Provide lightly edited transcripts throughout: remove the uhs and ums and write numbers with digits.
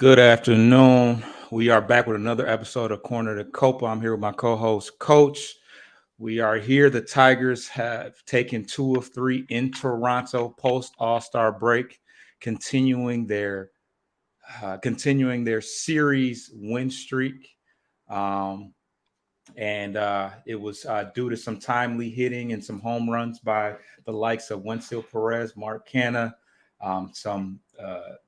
Good afternoon. We are back with another episode of Corner to Copa. I'm here with my co-host, Coach. We are here. The Tigers have taken 2 of 3 in Toronto post All-Star break, continuing their series win streak. Um, and it was due to some timely hitting and some home runs by the likes of Wenzel Perez, Mark Canha,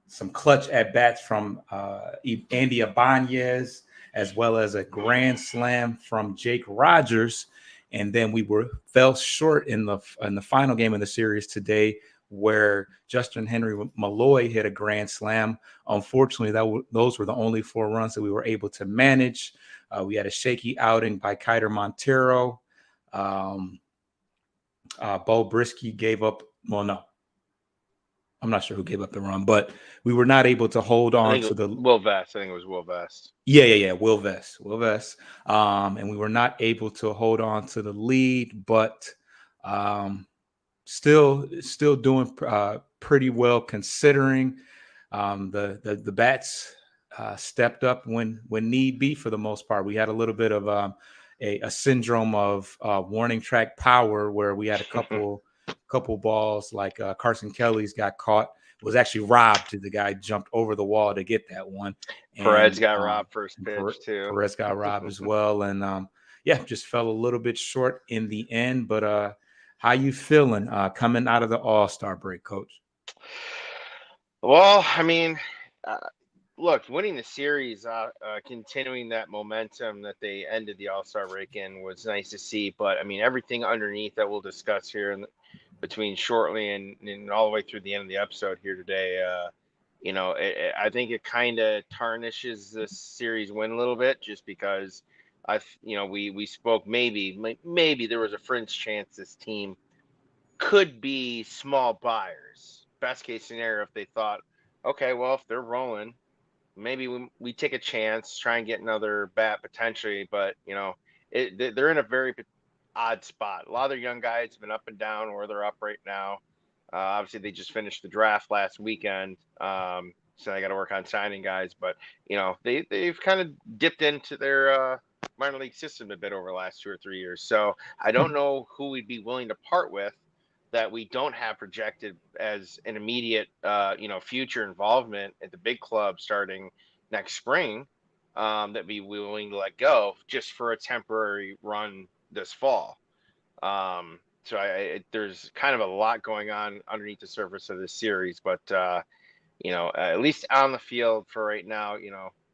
some clutch at bats from Andy Ibanez, as well as a grand slam from Jake Rogers. And then we fell short in the final game of the series today, where Justin Henry Malloy hit a grand slam. Unfortunately, those were the only 4 runs that we were able to manage. We had a shaky outing by Kiter Montero. Bo Brisky gave up. Well, no, I'm not sure who gave up the run, but we were not able to hold I on think to the. Will Vest. I think it was Will Vest. Yeah. Will Vest. And we were not able to hold on to the lead, but um, still doing pretty well considering the bats stepped up when need be. For the most part, we had a little bit of a syndrome of warning track power, where we had a couple balls like Carson Kelly's got caught, was actually robbed. The guy jumped over the wall to get that one, Perez and got robbed first pitch too. Perez got robbed as well. And yeah, just fell a little bit short in the end. But how you feeling coming out of the All-Star break, Coach? Well, I mean, uh, look, winning the series, continuing that momentum that they ended the All Star break in was nice to see. But I mean, everything underneath that we'll discuss here between shortly and all the way through the end of the episode here today. I think it kind of tarnishes this series win a little bit, just because we spoke maybe there was a fringe chance this team could be small buyers. Best case scenario, if they thought, okay, well, if they're rolling, maybe we take a chance, try and get another bat potentially. But they're in a very odd spot. A lot of their young guys have been up and down where they're up right now. Obviously, they just finished the draft last weekend, so I got to work on signing guys. But they've kind of dipped into their minor league system a bit over the last 2 or 3 years. So I don't know who we'd be willing to part with that we don't have projected as an immediate future involvement at the big club starting next spring, that be willing to let go just for a temporary run this fall. There's kind of a lot going on underneath the surface of this series, but at least on the field for right now,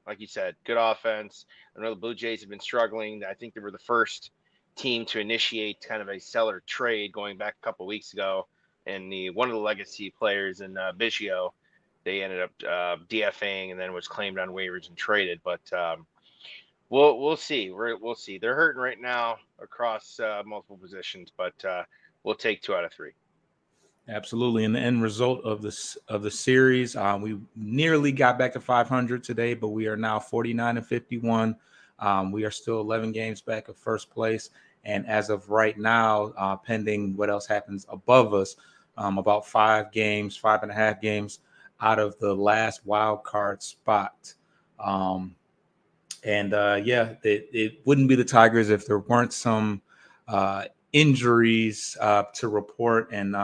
like you said, good offense. I know the Blue Jays have been struggling. I think they were the first team to initiate kind of a seller trade going back a couple of weeks ago, and one of the legacy players in Biggio, they ended up DFAing and then was claimed on waivers and traded. But we'll see. We'll see. They're hurting right now across multiple positions, but we'll take 2 out of 3. Absolutely. And the end result of the series, we nearly got back to 500 today, but we are now 49-51. We are still 11 games back of first place, and as of right now, pending what else happens above us, about 5.5 games out of the last wild card spot. And yeah, it wouldn't be the Tigers if there weren't some injuries to report and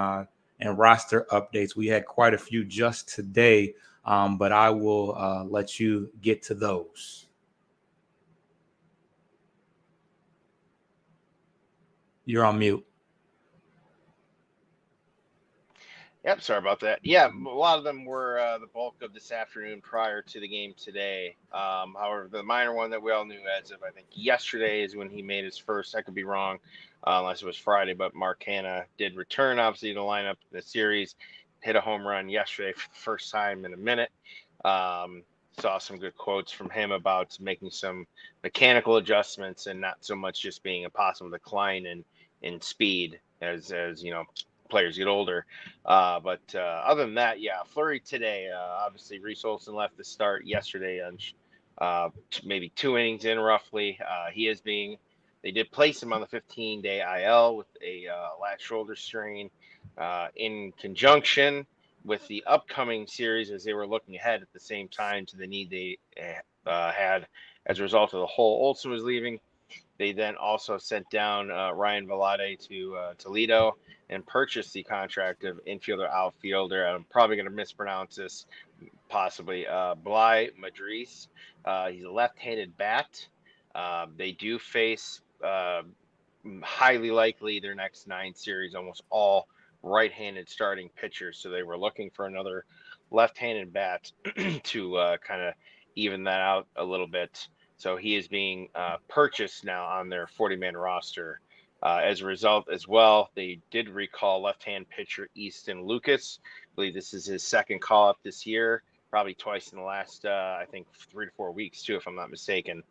roster updates. We had quite a few just today, but I will let you get to those. You're on mute. Yep, sorry about that. Yeah, a lot of them were the bulk of this afternoon prior to the game today. However, the minor one that we all knew as of, I think, yesterday is when he made his first. I could be wrong, unless it was Friday, but Mark Canha did return, obviously, to line up in the series. Hit a home run yesterday for the first time in a minute. Saw some good quotes from him about making some mechanical adjustments and not so much just being a possible decline in speed as players get older. But other than that, yeah, flurry today. Obviously, Reese Olson left the start yesterday on maybe 2 innings in roughly. They did place him on the 15-day IL with a left shoulder strain in conjunction with the upcoming series, as they were looking ahead at the same time to the need they had as a result of the hole Olsen was leaving, they then also sent down Ryan Velarde to Toledo and purchased the contract of infielder outfielder. I'm probably going to mispronounce this, possibly Bly Madris. He's a left-handed bat. They do face highly likely their next 9 series, almost all right-handed starting pitchers. So they were looking for another left-handed bat to kind of even that out a little bit. So he is being purchased now on their 40-man roster. As a result, as well, they did recall left-hand pitcher Easton Lucas. I believe this is his second call-up this year, probably twice in the last, I think, 3 to 4 weeks, too, if I'm not mistaken.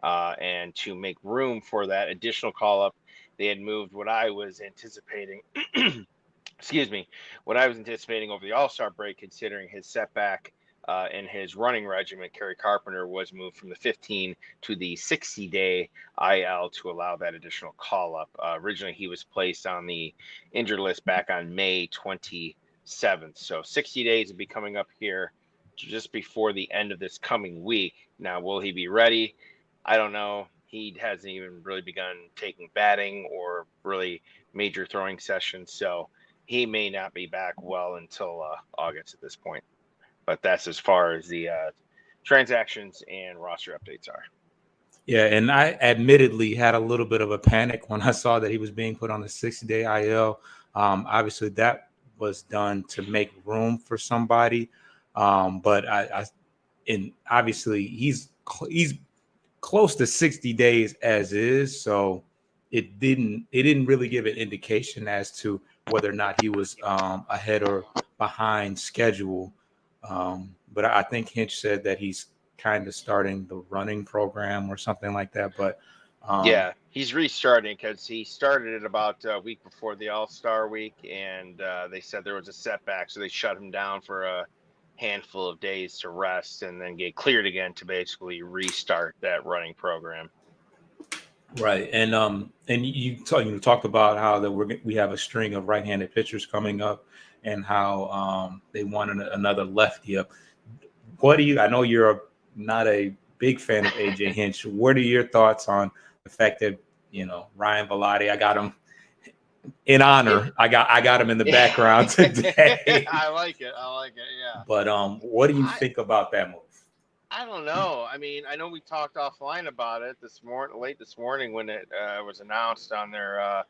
And to make room for that additional call-up, they had moved what I was anticipating what I was anticipating over the All-Star break, considering his setback in his running regimen. Kerry Carpenter was moved from the 15 to the 60-day IL to allow that additional call-up. Originally, he was placed on the injured list back on May 27th. So 60 days will be coming up here just before the end of this coming week. Now, will he be ready? I don't know. He hasn't even really begun taking batting or really major throwing sessions, so he may not be back well until August at this point. But that's as far as the transactions and roster updates are. Yeah, and I admittedly had a little bit of a panic when I saw that he was being put on the 60-day IL. Obviously, that was done to make room for somebody, but and obviously he's close to 60 days as is, so it didn't really give an indication as to whether or not he was ahead or behind schedule. But I think Hinch said that he's kind of starting the running program or something like that. But yeah, he's restarting because he started it about a week before the All-Star week, and they said there was a setback, so they shut him down for a handful of days to rest and then get cleared again to basically restart that running program. Right, and you talked about how that we have a string of right-handed pitchers coming up, and how they want another lefty up. What do you? I know you're not a big fan of AJ Hinch. What are your thoughts on the fact that Ryan Velarde? I got him in honor. I got him in the background today. I like it. Yeah. But what do you think about that move? I don't know. I mean, I know we talked offline about it late this morning when it was announced on their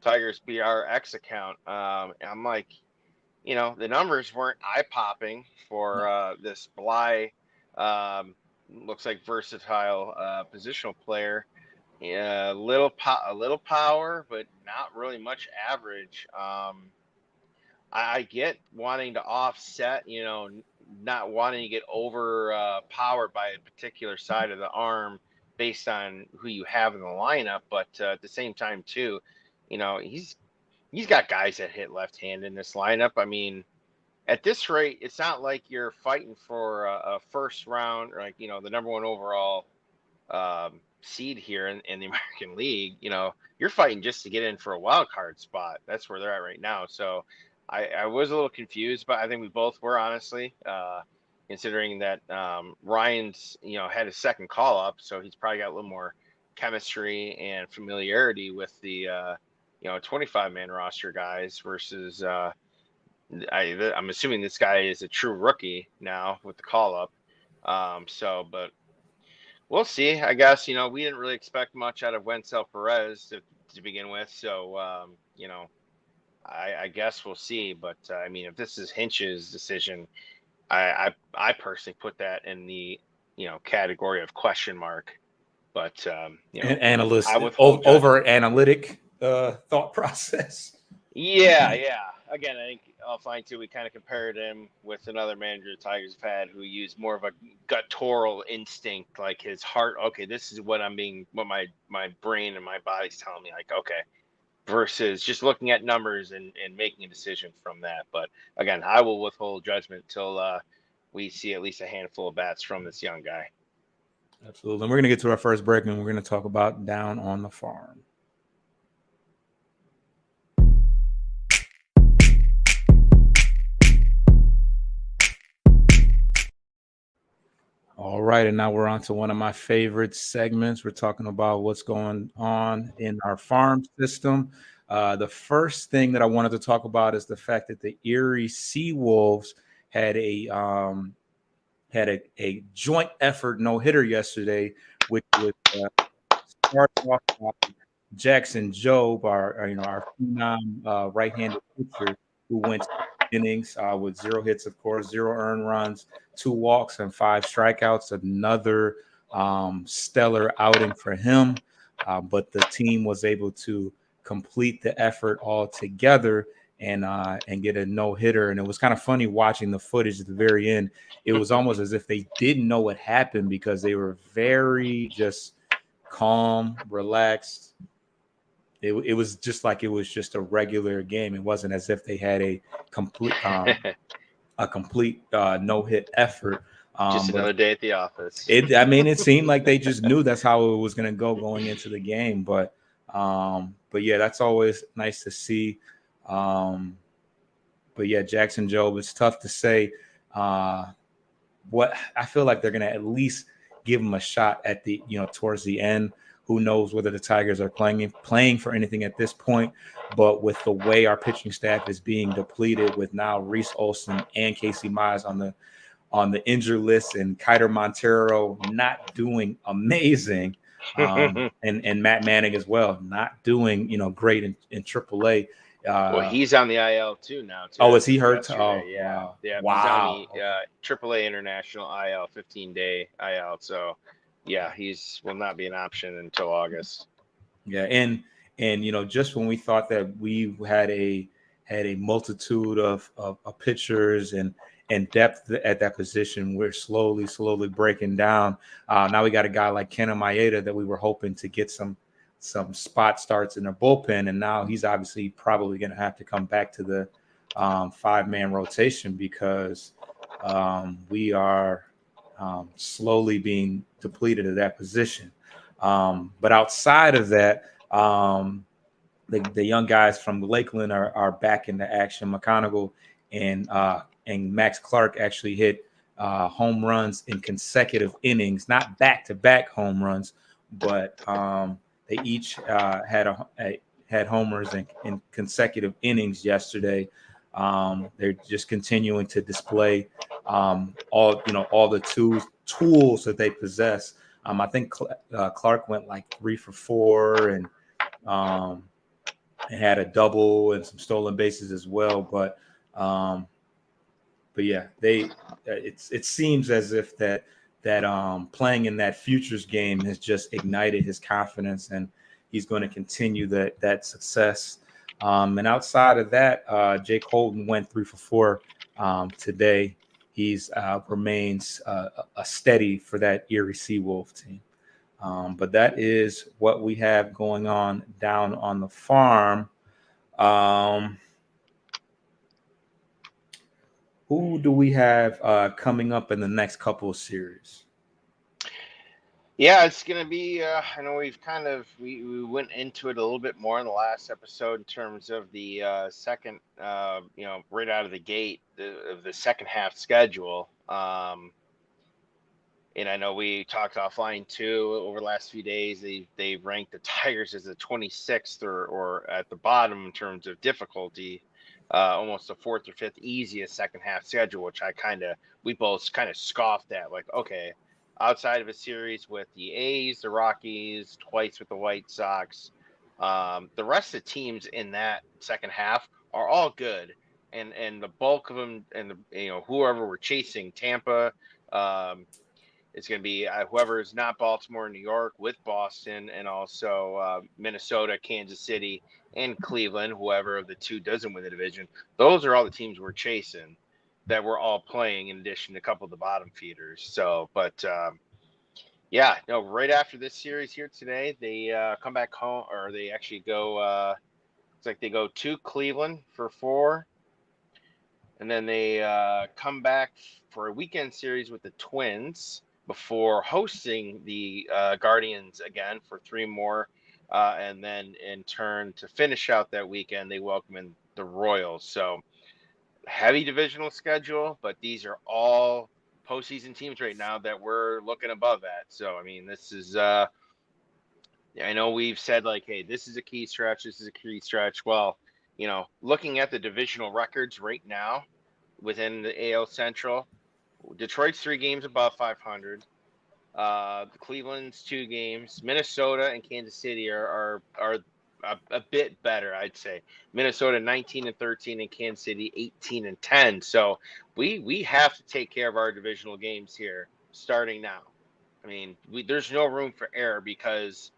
Tigers BRX account. I'm like, the numbers weren't eye-popping for this Bly, looks like versatile positional player. Yeah, a little power, but not really much average. I get wanting to offset, not wanting to get over powered by a particular side of the arm based on who you have in the lineup, but at the same time too, he's got guys that hit left-handed in this lineup. I mean, at this rate, it's not like you're fighting for a first round, or like the number 1 overall seed here in the American League. You're fighting just to get in for a wild card spot. That's where they're at right now. So I was a little confused, but I think we both were, honestly, considering that Ryan's had his second call up, so he's probably got a little more chemistry and familiarity with the 25-man roster guys versus I'm assuming this guy is a true rookie now with the call up. But we'll see. I guess, we didn't really expect much out of Wencel Perez to begin with. So, I guess we'll see. But, I mean, if this is Hinch's decision, I personally put that in the, category of question mark. But, analyst over analytic thought process. Yeah. Again, I think offline too, we kind of compared him with another manager the Tigers have had who used more of a guttural instinct, like his heart. Okay, this is what my brain and my body's telling me. Like, okay, versus just looking at numbers and making a decision from that. But again, I will withhold judgment till we see at least a handful of bats from this young guy. Absolutely. And we're going to get to our first break, and we're going to talk about Down on the Farm. All right, and now we're on to one of my favorite segments. We're talking about what's going on in our farm system. The first thing that I wanted to talk about is the fact that the Erie Seawolves had a joint effort no hitter yesterday, which was started off by Jackson Job, our phenom right-handed pitcher, who went innings with 0 hits, of course, 0 earned runs, 2 walks, and 5 strikeouts. Another stellar outing for him, but the team was able to complete the effort all together and get a no hitter. And it was kind of funny watching the footage at the very end. It was almost as if they didn't know what happened because they were very just calm, relaxed. It was just like it was just a regular game. It wasn't as if they had complete a complete no hit effort. Just But another day at the office. I mean, it seemed like they just knew that's how it was going to go going into the game. But yeah, that's always nice to see. Um, but yeah, Jackson Job, it's tough to say. What I feel like they're going to at least give him a shot at the towards the end. Who knows whether the Tigers are playing for anything at this point? But with the way our pitching staff is being depleted, with now Reese Olson and Casey Mize on the injured list, and Kiter Montero not doing amazing, and Matt Manning as well not doing great in AAA. Well, Uh, he's on the IL too now, too, oh, is as he of hurt? yesterday. Oh, Yeah, wow, yeah, he's on wow. the AAA International IL, 15-day IL. So, yeah, he's will not be an option until August. Yeah, and just when we thought that we had a multitude of pitchers and depth at that position, we're slowly breaking down. Now we got a guy like Ken Maeda that we were hoping to get some spot starts in the bullpen, and now he's obviously probably going to have to come back to the 5-man rotation because we are slowly being depleted at that position. But outside of that, the young guys from Lakeland are back into action. McConaughey and Max Clark actually hit home runs in consecutive innings, not back-to-back home runs, but they each had homers in consecutive innings yesterday. They're just continuing to display all the tools that they possess. I think Clark went like 3 for 4 um, and had a double and some stolen bases as well. Um, but yeah, it seems as if that playing in that futures game has just ignited his confidence, and he's going to continue that success. And outside of that, Jake Holton went 3 for 4 today. He's remains a steady for that Erie Seawolf team. But that is what we have going on down on the farm. Um, who do we have coming up in the next couple of series? Yeah, it's gonna be. I know we've kind of we went into it a little bit more in the last episode in terms of the second, right out of the gate of the second half schedule. And I know we talked offline too over the last few days. They ranked the Tigers as the 26th or at the bottom in terms of difficulty, almost the fourth or fifth easiest second half schedule, which we both kind of scoffed at. Like, okay, outside of a series with the A's, the Rockies, twice with the White Sox, the rest of the teams in that second half are all good, and the bulk of them, and whoever we're chasing, Tampa. It's going to be whoever is not Baltimore, New York, with Boston, and also Minnesota, Kansas City, and Cleveland. Whoever of the two doesn't win the division, those are all the teams we're chasing that we're all playing. In addition to a couple of the bottom feeders. So, but yeah, no. Right after this series here today, they come back home, or they actually go. It's like they go to Cleveland for 4, and then they come back for a weekend series with the Twins before hosting the Guardians again for 3 more. And then in turn, to finish out that weekend, they welcome in the Royals. So heavy divisional schedule, but these are all postseason teams right now that we're looking above that. So I mean, this is I know we've said like, hey, this is a key stretch. This is a key stretch. Well, looking at the divisional records right now within the AL Central, Detroit's 3 games above 500. The Cleveland's 2 games. Minnesota and Kansas City are a bit better, I'd say. Minnesota 19-13 and Kansas City 18-10. So we have to take care of our divisional games here starting now. I mean, there's no room for error because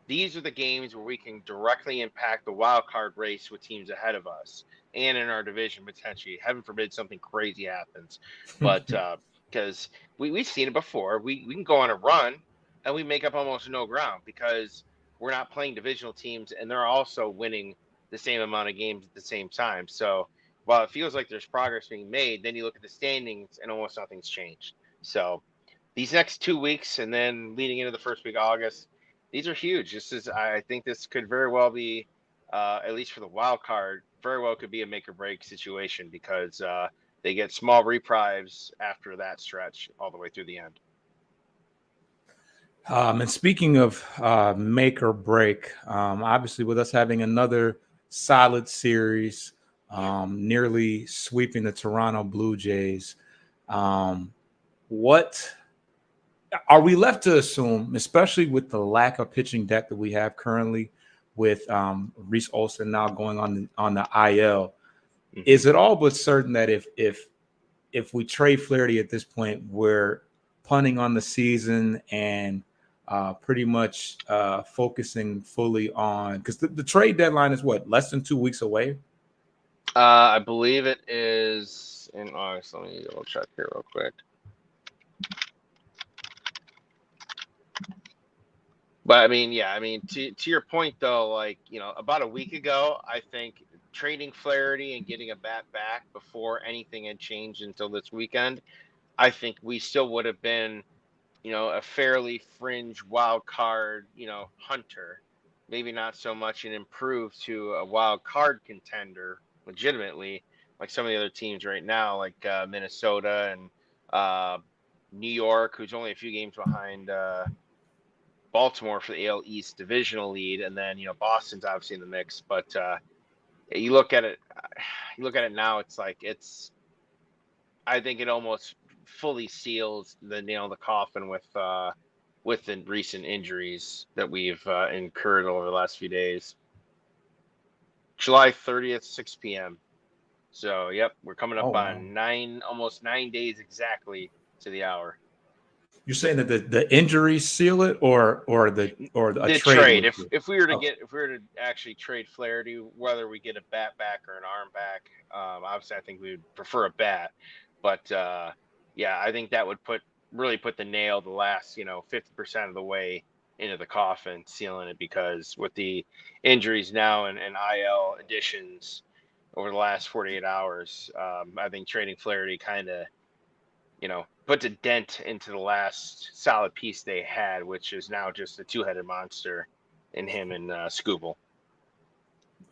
these are the games where we can directly impact the wild card race with teams ahead of us and in our division potentially. Heaven forbid something crazy happens, but because we've seen it before, we can go on a run and we make up almost no ground because we're not playing divisional teams and they're also winning the same amount of games at the same time. So while it feels like there's progress being made, then you look at the standings and almost nothing's changed. So these next 2 weeks and then leading into the first week of August, these are huge. I think this could very well be, at least for the wild card, very well could be a make or break situation because they get small reprieve after that stretch all the way through the end. And speaking of make or break, obviously with us having another solid series, nearly sweeping the Toronto Blue Jays, what are we left to assume, especially with the lack of pitching depth that we have currently, with Reese Olson now going on the IL? Mm-hmm. Is it all but certain that if we trade Flaherty at this point, we're punting on the season and pretty much focusing fully on, because the trade deadline is what, less than 2 weeks away? I believe it is in August. Let me double check here real quick. But I mean, yeah, I mean, to your point though, like, about a week ago, I think trading Flaherty and getting a bat back before anything had changed until this weekend, I think we still would have been, a fairly fringe wild card, hunter. Maybe not so much an improved to a wild card contender legitimately, like some of the other teams right now, like Minnesota and New York, who's only a few games behind Baltimore for the AL East divisional lead, and then Boston's obviously in the mix. But you look at it now. It's like I think it almost fully seals the nail in the coffin with the recent injuries that we've incurred over the last few days. July 30th, 6 p.m. So yep, we're coming up on almost 9 days exactly to the hour. You're saying that the injuries seal it, or the trade. If we were to actually trade Flaherty, whether we get a bat back or an arm back, obviously I think we would prefer a bat, but yeah, I think that would really put the nail the last 50% of the way into the coffin, sealing it, because with the injuries now and IL additions over the last 48 hours, I think trading Flaherty kind of puts a dent into the last solid piece they had, which is now just a two-headed monster in him and Skubal.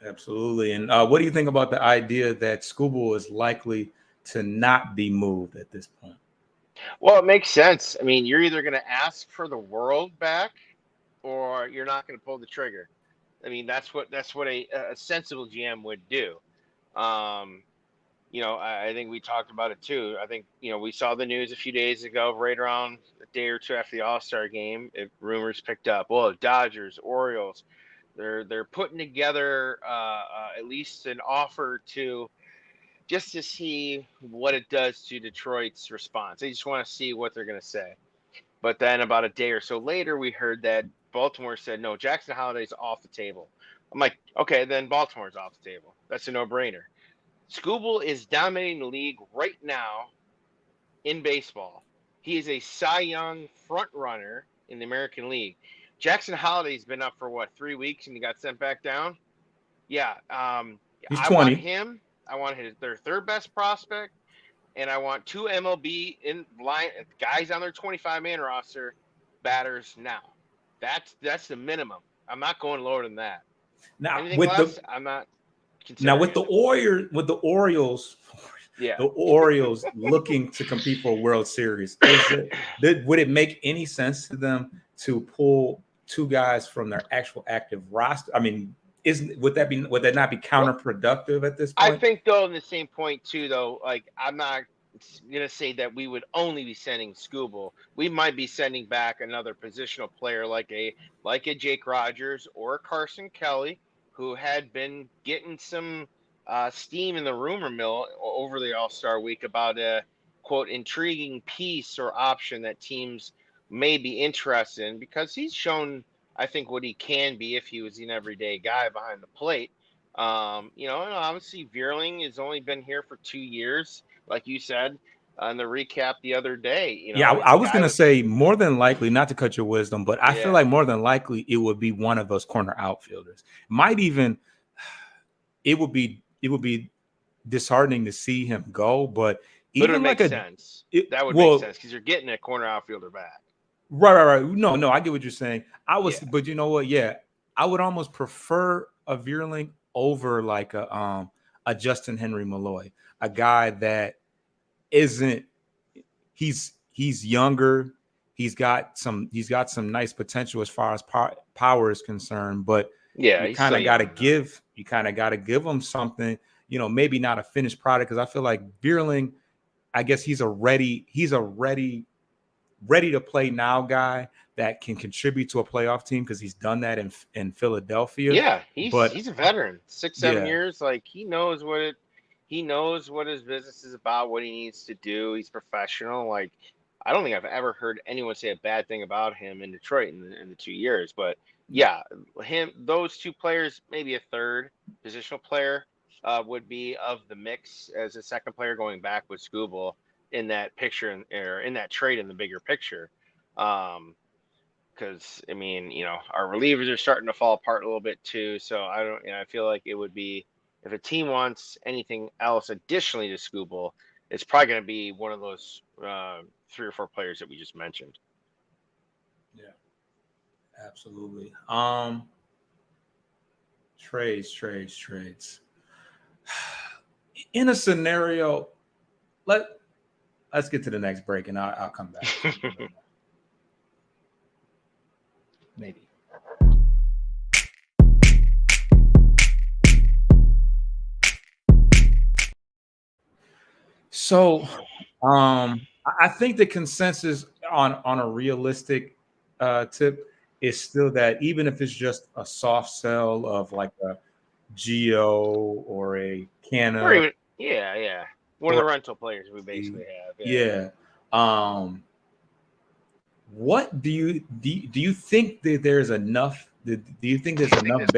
Absolutely. And what do you think about the idea that Skubal is likely to not be moved at this point? Well, it makes sense. I mean, you're either going to ask for the world back or you're not going to pull the trigger. I mean, that's what a sensible GM would do. I think we talked about it too. I think, we saw the news a few days ago, right around a day or two after the All-Star game. Rumors picked up. Well, Dodgers, Orioles, they're putting together at least an offer just to see what it does to Detroit's response. They just want to see what they're going to say. But then about a day or so later, we heard that Baltimore said, no, Jackson Holliday's off the table. I'm like, okay, then Baltimore's off the table. That's a no-brainer. Skubal is dominating the league right now in baseball. He is a Cy Young front runner in the American League. Jackson Holliday's been up for 3 weeks and he got sent back down. Yeah, He's I 20. want him. I want their third best prospect, and I want 2 MLB in line guys on their 25-man roster, batters now. That's the minimum. I'm not going lower than that. Now anything less, I'm not. Now with the Orioles, Yeah. the Orioles looking to compete for a World Series. Would it make any sense to them to pull two guys from their actual active roster? I mean, would that not be Well, counterproductive at this I point? think though, in the same point too, though, like I'm not gonna say that we would only be sending Scooble. We might be sending back another positional player like a Jake Rogers or a Carson Kelly, who had been getting some steam in the rumor mill over the All Star week about a quote intriguing piece or option that teams may be interested in because he's shown, I think, what he can be if he was an everyday guy behind the plate. And obviously Veerling has only been here for 2 years, like you said on the recap the other day. Yeah, He's I a was guy gonna with, say more than likely, not to cut your wisdom, but I feel yeah, like more than likely it would be one of those corner outfielders. Might even it would be disheartening to see him go, but but it would even make like sense. That would make well, sense because you're getting a corner outfielder back. right. No, I get what you're saying. Yeah, But you know what? Yeah, I would almost prefer a Veerling over like a Justin Henry Malloy, a guy that isn't he's younger. He's got some nice potential as far as power is concerned, but yeah, you he's kind still of got to young though. give him something. Maybe not a finished product because I feel like Veerling. I guess he's a ready to play now guy that can contribute to a playoff team because he's done that in Philadelphia. Yeah, he's But he's a veteran, 6 7 yeah, years. Like he knows what his business is about, what he needs to do. He's professional. Like I don't think I've ever heard anyone say a bad thing about him in Detroit in the 2 years. But yeah, those two players, maybe a third positional player, would be of the mix as a second player going back with Scooble in that picture or in that trade in the bigger picture. Um, because I mean, our relievers are starting to fall apart a little bit too. So I don't, I feel like it would be if a team wants anything else additionally to Scooble, it's probably going to be one of those 3 or 4 players that we just mentioned. yeah, absolutely. Trades. In a scenario, let's get to the next break, and I'll come back to you. Maybe. So, I think the consensus on a realistic tip is still that even if it's just a soft sell of like a Geo or a Or Canna even, yeah, one of or the rental players we basically have. Yeah, yeah. Um, what do you think that there's enough? Do you think there's enough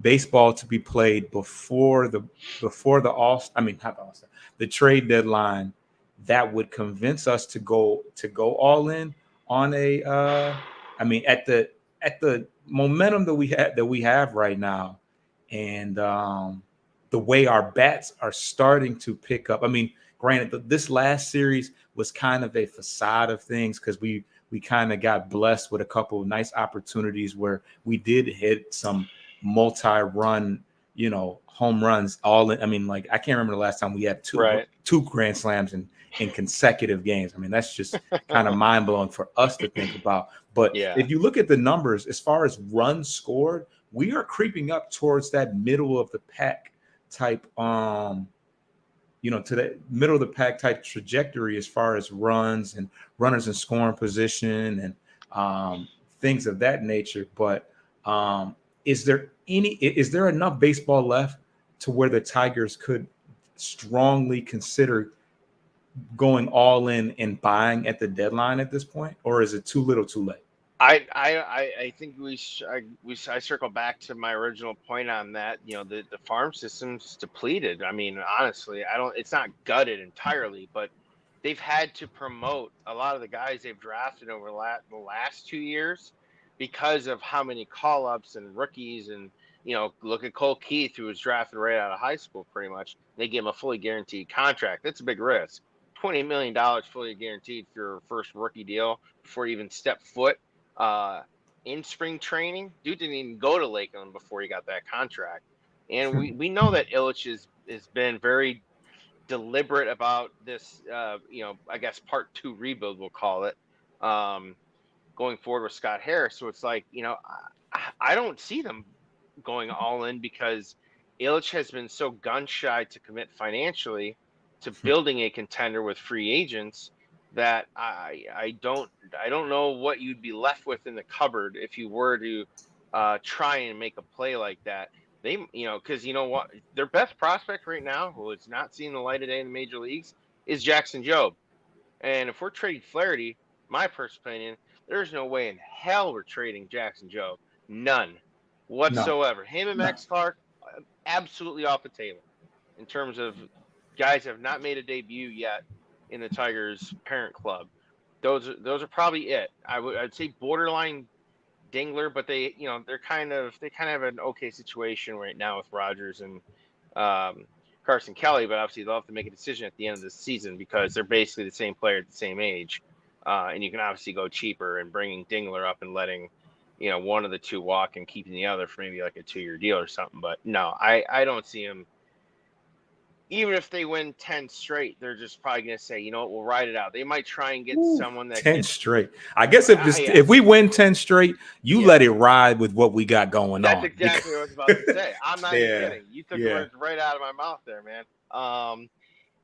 baseball to be played before the all? I mean, not the all the trade deadline that would convince us to go all in on a. I mean, at the momentum that we have right now, and the way our bats are starting to pick up. I mean, granted, this last series was kind of a facade of things because we kind of got blessed with a couple of nice opportunities where we did hit some multi-run, home runs all in. I mean, like I can't remember the last time we had two right. two grand slams in consecutive games. I mean, that's just kind of mind-blowing for us to think about. But Yeah, if you look at the numbers as far as runs scored, we are creeping up towards that middle of the pack type to the middle of the pack type trajectory as far as runs and runners in scoring position and things of that nature. But is there enough baseball left to where the Tigers could strongly consider going all in and buying at the deadline at this point, or is it too little, too late? I think I circle back to my original point on that. The farm system's depleted. I mean, honestly, I don't. It's not gutted entirely, but they've had to promote a lot of the guys they've drafted over the last 2 years because of how many call ups and rookies and look at Cole Keith, who was drafted right out of high school, pretty much. They gave him a fully guaranteed contract. That's a big risk. $20 million fully guaranteed for your first rookie deal before you even step foot uh, in spring training. Dude didn't even go to Lakeland before he got that contract. And we know that Illich has been very deliberate about this, I guess part 2 rebuild, we'll call it, going forward with Scott Harris. So it's like, I don't see them going all in because Illich has been so gun shy to commit financially to building a contender with free agents that I don't know what you'd be left with in the cupboard if you were to try and make a play like that. They, because you know what, their best prospect right now, who is not seeing the light of day in the major leagues, is Jackson Jobe. And if we're trading Flaherty, my personal opinion, there's no way in hell we're trading Jackson Jobe. None No, whatsoever. Him and no. Max Clark, absolutely off the table in terms of guys have not made a debut yet in the Tigers parent club. Those are probably it. I'd say borderline Dingler, but they kind of have an okay situation right now with Rogers and Carson Kelly, but obviously they'll have to make a decision at the end of the season because they're basically the same player at the same age, and you can obviously go cheaper and bringing Dingler up and letting one of the two walk and keeping the other for maybe like a 2-year deal or something. But no, I don't see him. Even if they win 10 straight, they're just probably going to say, you know what, we'll ride it out. They might try and get Ooh, someone that 10 gets, straight. I guess if we win 10 straight, you yeah. let it ride with what we got going That's on. exactly what I was about to say. I'm not even Yeah, kidding. You took the yeah. words right out of my mouth there, man.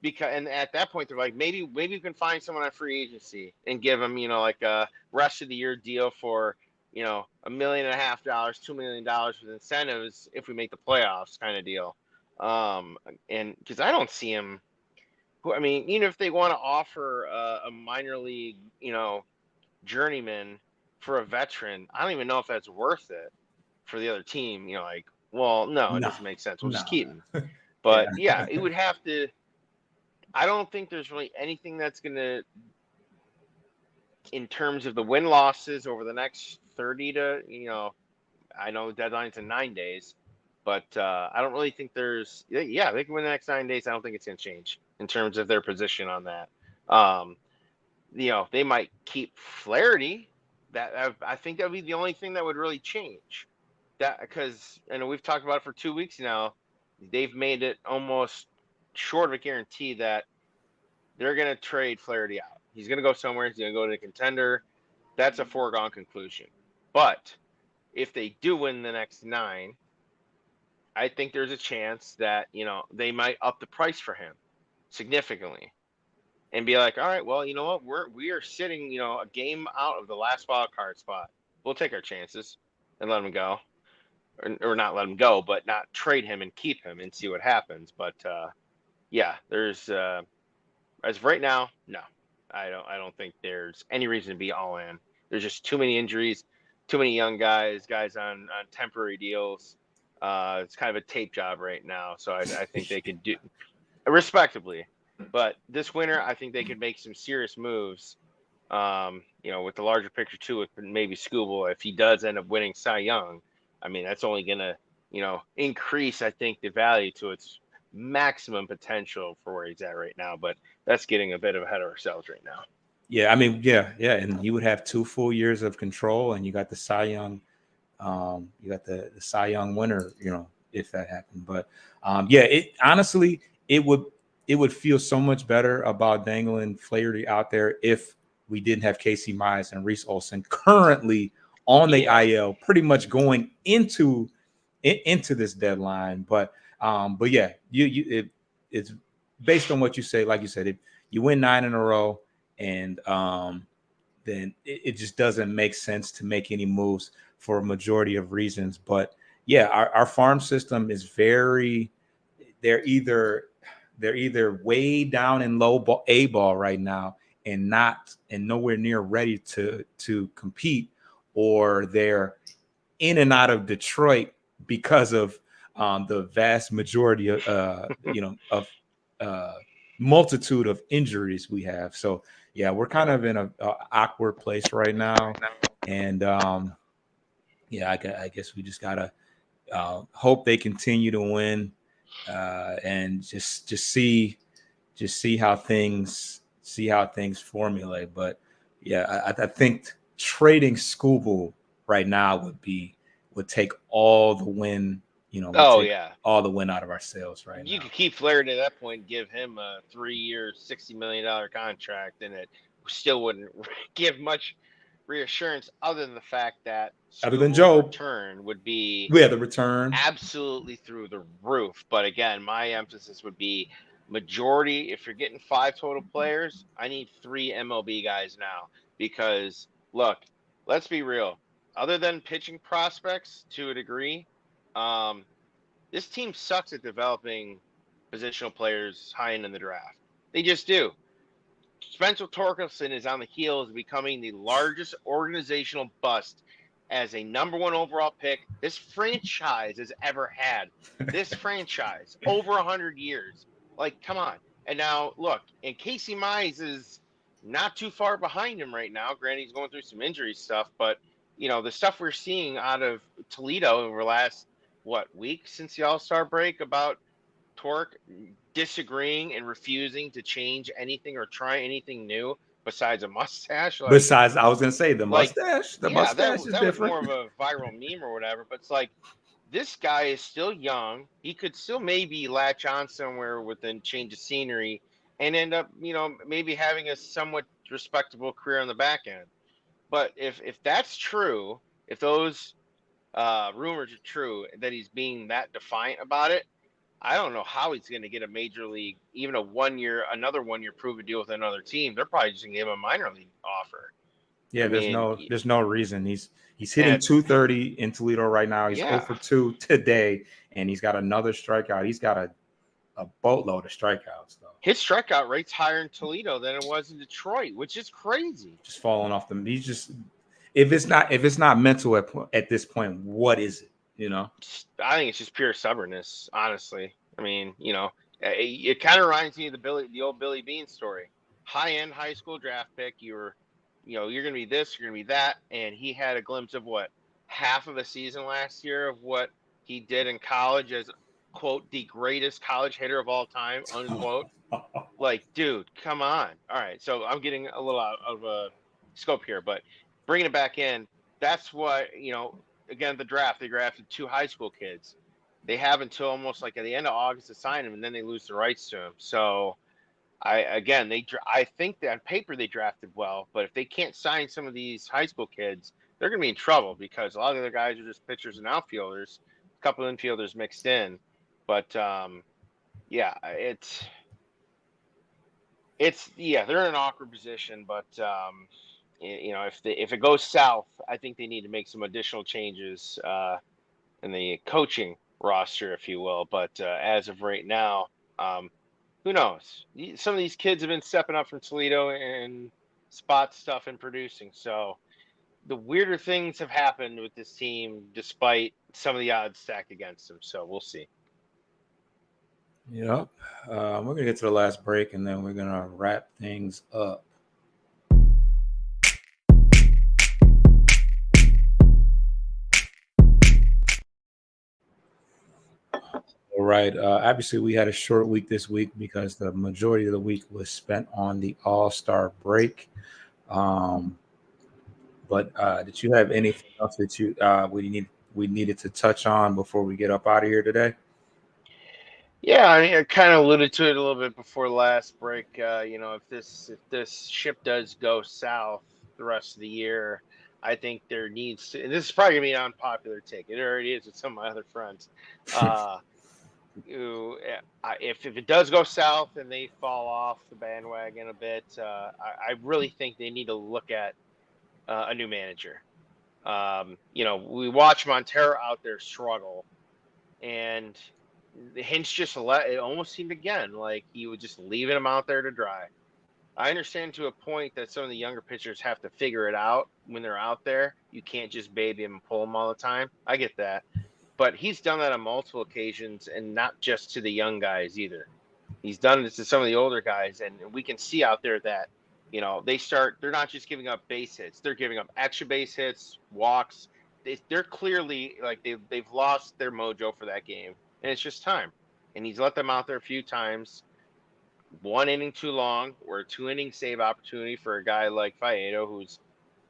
Because and at that point they're like, maybe you can find someone on free agency and give them, like a rest of the year deal for, $1.5 million, $2 million with incentives if we make the playoffs, kind of deal. And because I don't see him. I mean, even if they want to offer a minor league, journeyman for a veteran, I don't even know if that's worth it for the other team. Like, well, no, it No, doesn't make sense. We'll no. just keep him. Yeah. But yeah, it would have to. I don't think there's really anything that's going to, in terms of the win losses over the next 30 to, I know the deadline's in 9 days, but I don't really think there's, yeah, they can win the next 9 days. I don't think it's going to change in terms of their position on that. Um, they might keep Flaherty. That I think that would be the only thing that would really change. That because I know we've talked about it for 2 weeks now. They've made it almost short of a guarantee that they're going to trade Flaherty out. He's going to go somewhere. He's going to go to a contender. That's a foregone conclusion. But if they do win the next 9, I think there's a chance that they might up the price for him significantly and be like, all right, well, you know what, we are sitting a game out of the last wild card spot. We'll take our chances and let him go, or not let him go, but not trade him and keep him and see what happens. But yeah, there's as of right now, no, I don't think there's any reason to be all in. There's just too many injuries, too many young guys on temporary deals. It's kind of a tape job right now, so I think they could do respectably. But this winter, I think they could make some serious moves. With the larger picture too, with maybe Scooble, if he does end up winning Cy Young, I mean that's only gonna increase, I think, the value to its maximum potential for where he's at right now. But that's getting a bit ahead of ourselves right now. Yeah, I mean, yeah, and you would have 2 full years of control, and you got the Cy Young, you got the Cy Young winner, if that happened. But yeah, it honestly, it would feel so much better about dangling Flaherty out there if we didn't have Casey Mize and Reese Olson currently on the IL, pretty much going into this deadline. But yeah, it's based on what you say. Like you said, if you win 9 in a row, and then it just doesn't make sense to make any moves for a majority of reasons. But yeah, our farm system is they're either way down in A ball right now and nowhere near ready to compete, or they're in and out of Detroit because of the vast majority of multitude of injuries we have. So yeah, we're kind of in a awkward place right now, and yeah, I guess we just gotta hope they continue to win, and just see how things formulate. But yeah, I think trading Scooble right now would take all the win we'll Oh take yeah, all the wind out of our sails right you now. could keep Flaherty at that point, give him a 3-year, $60 million contract, and it still wouldn't give much reassurance other than the fact that Other than Scooble's Job, return would be we had the return. absolutely through the roof. But again, my emphasis would be majority. If you're getting 5 total players, I need 3 MLB guys now because look, let's be real. Other than pitching prospects to a degree, um, this team sucks at developing positional players high end in the draft. They just do. Spencer Torkelson is on the heels of becoming the largest organizational bust as a number 1 overall pick this franchise has ever had. This franchise over 100 years. Like, come on. And now look, and Casey Mize is not too far behind him right now. Granted, he's going through some injury stuff, but the stuff we're seeing out of Toledo over the last week since the All-Star break about Torque disagreeing and refusing to change anything or try anything new besides a mustache. Besides, I was gonna say the Like, mustache. The yeah, mustache is that was different. more of a viral meme or whatever. But it's like this guy is still young. He could still maybe latch on somewhere within change of scenery and end up, maybe having a somewhat respectable career on the back end. But if that's true, if those rumors are true that he's being that defiant about it, I don't know how he's going to get a major league, even another 1 year proven deal with another team. They're probably just going to give him a minor league offer. Yeah, I mean, there's no reason. He's hitting and 230 in Toledo right now. He's 0 yeah, for 2 today, and he's got another strikeout. He's got a boatload of strikeouts though. his strikeout rate's higher in Toledo than it was in Detroit, which is crazy. Just falling off them. He's just if it's not mental at this point, what is it? I think it's just pure stubbornness, honestly. I mean, it kind of reminds me of the old Billy Bean story. High end high school draft pick. You're going to be this, you're going to be that, and he had a glimpse of half of a season last year of what he did in college as quote the greatest college hitter of all time unquote. Like, dude, come on. All right, so I'm getting a little out of a scope here, but bringing it back in, that's what again, the draft, they drafted 2 high school kids. They have until almost like at the end of August to sign them, and then they lose the rights to them. So I think that on paper they drafted well, but if they can't sign some of these high school kids, they're going to be in trouble because a lot of the other guys are just pitchers and outfielders, a couple of infielders mixed in. But yeah, they're in an awkward position. But if it goes south, I think they need to make some additional changes in the coaching roster, if you will. But as of right now, who knows? Some of these kids have been stepping up from Toledo and spot stuff and producing. So the weirder things have happened with this team, despite some of the odds stacked against them. So we'll see. Yep. We're gonna get to the last break, and then we're gonna wrap things up. All right. Obviously, we had a short week this week because the majority of the week was spent on the All-Star break. Um, but did you have anything else that we needed to touch on before we get up out of here today? Yeah, I mean, I kind of alluded to it a little bit before last break. If this ship does go south the rest of the year, I think there needs to. And this is probably gonna be an unpopular take. It already is with some of my other friends. Uh, if it does go south and they fall off the bandwagon a bit, I really think they need to look at a new manager. We watch Montero out there struggle, and the Hinch it almost seemed again like he was just leaving him out there to dry. I understand to a point that some of the younger pitchers have to figure it out when they're out there. You can't just baby them and pull them all the time. I get that. But he's done that on multiple occasions and not just to the young guys either. He's done this to some of the older guys, and we can see out there that, they're not just giving up base hits, they're giving up extra base hits, walks. They're clearly like they've lost their mojo for that game, and it's just time. And he's let them out there a few times. 1 inning too long or a 2 inning save opportunity for a guy like Faedo, who's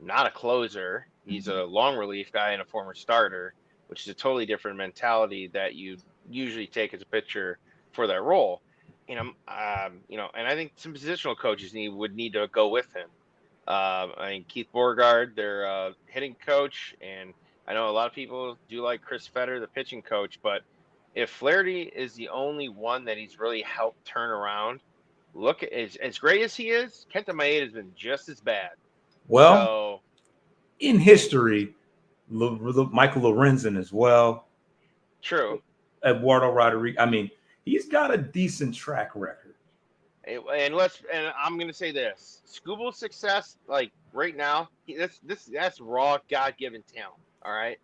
not a closer. He's a long relief guy and a former starter. which is a totally different mentality that you usually take as a pitcher for that role. And and I think some positional coaches would need to go with him. I mean, Keith Borgard, their hitting coach, and I know a lot of people do like Chris Fetter, the pitching coach, but if Flaherty is the only one that he's really helped turn around, look, as great as he is, Kenta Maeda has been just as bad. Well, So, in history, Michael Lorenzen as well. true. Eduardo Rodriguez. I mean, he's got a decent track record. And I'm gonna say this: Scooble's success, like right now, that's raw God-given talent. All right,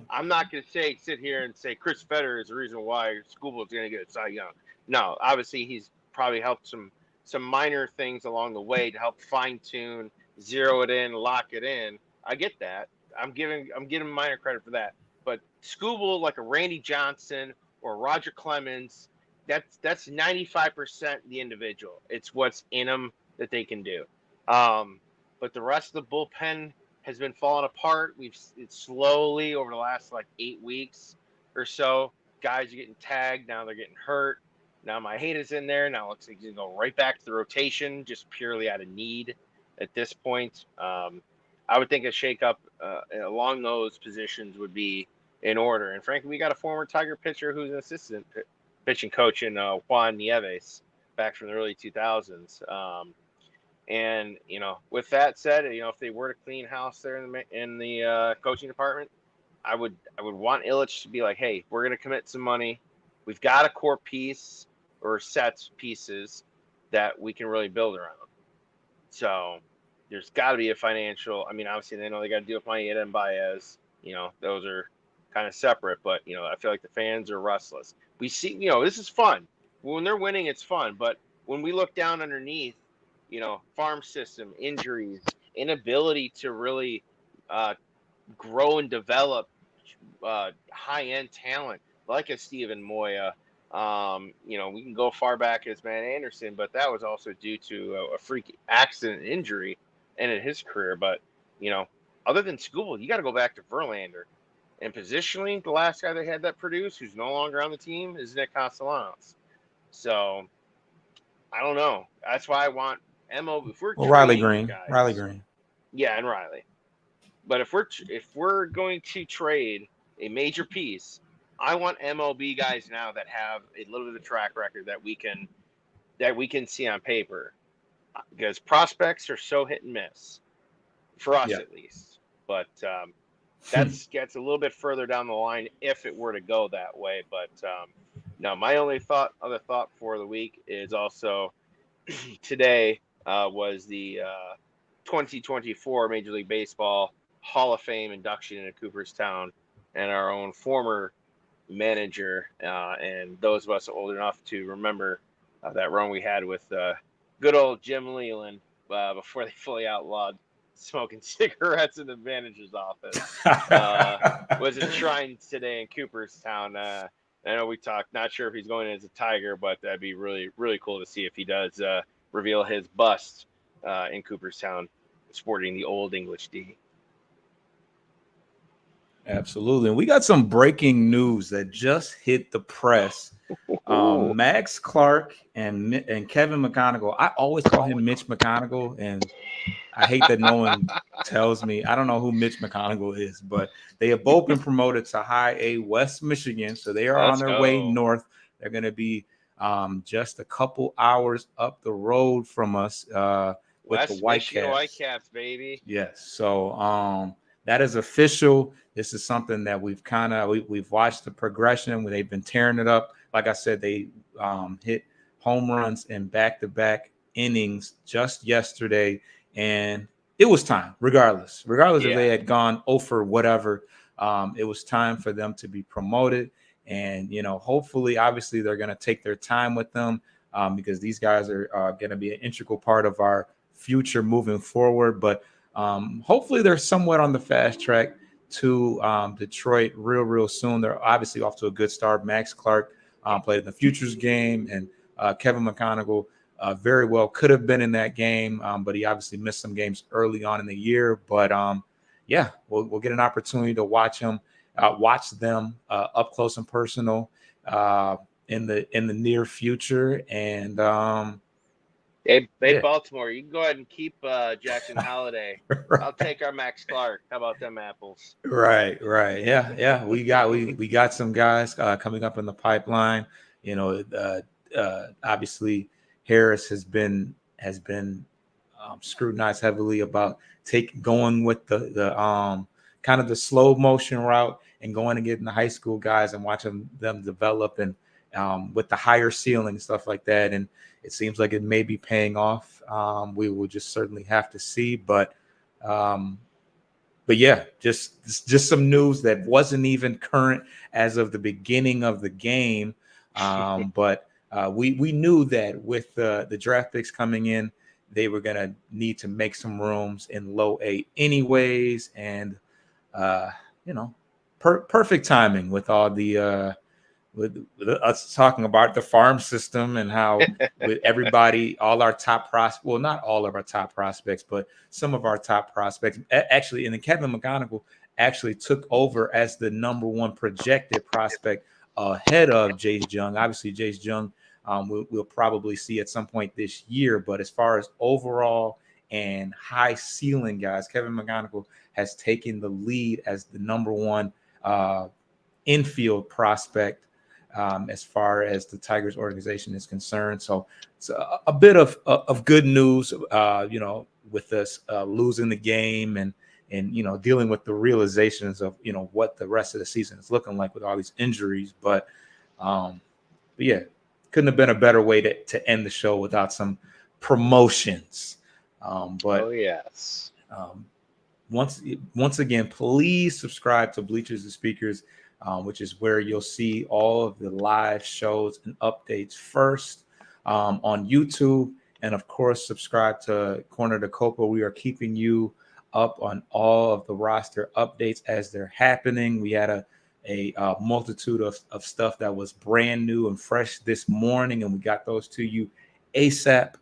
I'm not gonna sit here and say Chris Fetter is the reason why Scooble's gonna get a Cy Young. No, obviously he's probably helped some minor things along the way to help fine tune, zero it in, lock it in. I get that. I'm giving minor credit for that. But Scooble, like a Randy Johnson or Roger Clemens, that's 95% the individual. It's what's in them that they can do. But the rest of the bullpen has been falling apart. It's slowly over the last like 8 weeks or so. Guys are getting tagged. Now they're getting hurt. Now Maeda's in there. Now it looks like he's going to go right back to the rotation, just purely out of need at this point. I would think a shakeup along those positions would be in order. And frankly, we got a former Tiger pitcher who's an assistant pitching coach in Juan Nieves back from the early 2000s. And with that said, if they were to clean house there in the coaching department, I would want Illich to be like, hey, we're going to commit some money. We've got a core piece or sets pieces that we can really build around. So there's got to be a financial. I mean, obviously they know they got to deal with Maeda and Baez. Those are kind of separate, but I feel like the fans are restless. We see, this is fun. When they're winning, it's fun. But when we look down underneath, farm system, injuries, inability to really grow and develop high-end talent like a Steven Moya. We can go far back as Matt Anderson, but that was also due to a freak accident injury ended his career. But, other than school, you got to go back to Verlander. And positionally, the last guy they had that produce, who's no longer on the team, is Nick Castellanos. So, I don't know. That's why I want Mo. If we're Riley trading Green, guys, Riley Green, yeah, and Riley. But if we're going to trade a major piece, I want MLB guys now that have a little bit of track record that we can see on paper, because prospects are so hit and miss for us at least. But that gets a little bit further down the line if it were to go that way. But no, my only other thought for the week is also today was the 2024 Major League Baseball Hall of Fame induction into Cooperstown, and our own former manager and those of us old enough to remember that run we had with good old Jim Leland before they fully outlawed smoking cigarettes in the manager's office was enshrined today in Cooperstown. I know we talked, not sure if he's going in as a Tiger, but that'd be really, really cool to see if he does reveal his bust in Cooperstown sporting the old English D. Absolutely. And we got some breaking news that just hit the press. Max Clark and Kevin McConaughey. I always call him Mitch McConaughey, and I hate that no one tells me. I don't know who Mitch McConaughey is, but they have both been promoted to High A West Michigan. So they are on their way north. They're going to be just a couple hours up the road from us with West the Whitecaps, baby. Yes. So that is official. This is something that we've watched the progression where they've been tearing it up. Like I said, they hit home runs in back-to-back innings just yesterday, and it was time, regardless if they had gone 0 for whatever. It was time for them to be promoted, and hopefully, obviously, they're going to take their time with them because these guys are going to be an integral part of our future moving forward. But hopefully they're somewhat on the fast track to Detroit real soon. They're obviously off to a good start. Max Clark played in the Futures game, and Kevin McConaughey very well could have been in that game, but he obviously missed some games early on in the year. But we'll get an opportunity to watch him watch them up close and personal in the near future. And Hey, yeah, Baltimore, you can go ahead and keep Jackson Holiday. I'll take our Max Clark. How about them apples? right. Yeah. We got some guys coming up in the pipeline. You know, obviously Harris has been scrutinized heavily about going with the kind of the slow motion route and going and getting the high school guys and watching them develop and with the higher ceiling stuff like that. And it seems like it may be paying off. We will just certainly have to see, um, but yeah, just some news that wasn't even current as of the beginning of the game. But we knew that with the draft picks coming in, they were gonna need to make some rooms in low 8 anyways, and uh, you know, perfect timing with all the with us talking about the farm system and how with everybody, all our top prospects, well, not all of our top prospects, but some of our top prospects actually, and then Kevin McGonigal actually took over as the number one projected prospect ahead of Jace Jung. Obviously, Jace Jung we'll probably see at some point this year, but as far as overall and high ceiling guys, Kevin McGonigal has taken the lead as the number one infield prospect as far as the Tigers organization is concerned. So it's a bit of good news, with us losing the game and dealing with the realizations of what the rest of the season is looking like with all these injuries. But yeah, couldn't have been a better way to end the show without some promotions. But Oh yes. um, once again, please subscribe to Bleachers and Speakers, which is where you'll see all of the live shows and updates first on YouTube. And of course, subscribe to Corner to Copa. We are keeping you up on all of the roster updates as they're happening. We had a multitude of stuff that was brand new and fresh this morning, and we got those to you ASAP.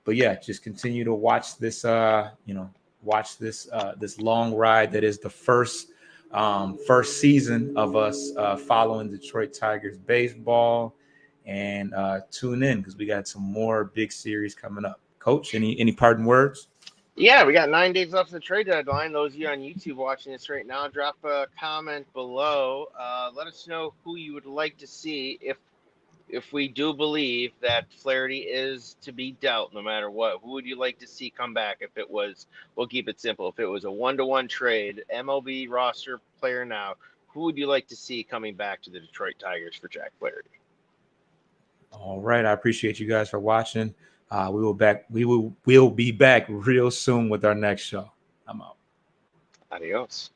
But yeah, just continue to watch this this long ride that is the first season of us following Detroit Tigers baseball, and tune in because we got some more big series coming up. Coach, any parting words? Yeah, we got 9 days left of the trade deadline. Those of you on YouTube watching this right now, drop a comment below. Let us know who you would like to see if we do believe that Flaherty is to be dealt no matter what. Who would you like to see come back if it was, we'll keep it simple, if it was a 1-to-1 trade, MLB roster player now, who would you like to see coming back to the Detroit Tigers for Jack Flaherty? All right, I appreciate you guys for watching. We'll be back real soon with our next show. I'm out. Adios.